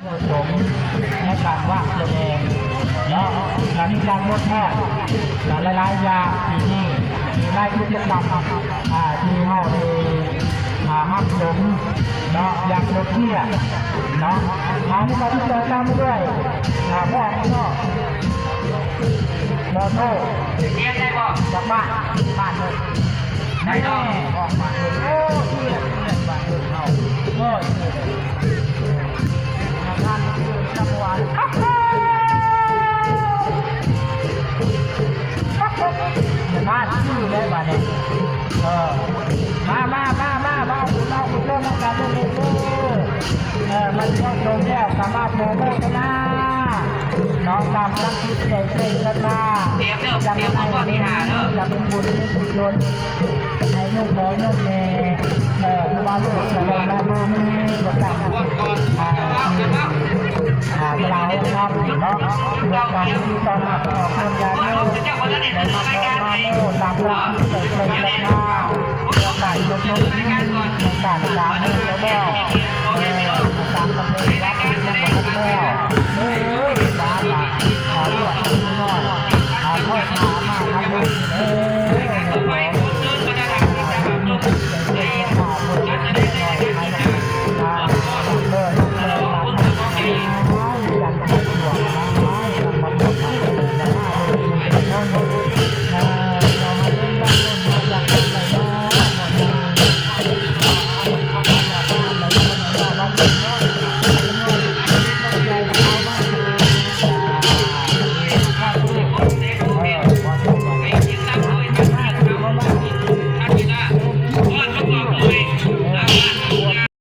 ผสมในการวางแสดงเนาะการมีการลดแทนการละลายยาที่นี่มีไล่กิจกรรมที่เฮาได้หักผมเนาะอยากลดเที่ยเนาะมีการที่จะตามด้วยพ่อพ่อโมโต้เรียนได้บ่จากบ้านเลยได้ดอกออกมาเลยโอ้เที่ยบ้านเลยเฮาโอ้ยท่านจังหวัดบ้านชื่อได้บ้านเนี่ยมาคุณเริ่มการเล่นมันก็ตรงแล้วสามารถโมโมกันนะน้องตามตั้งคิดใจเต้นกันมาจะเป็นบุญเป็นกุศลให้ลูกน้อยลูกแม่มาลูกมาลูกนี่ก็ตามเราทำเนาะเราการที่ตอนมาออกคนยาโน่ในมาโน่ตามหลักที่ใจเต้นกันมาการยกมือในการล้างมือแล้วก็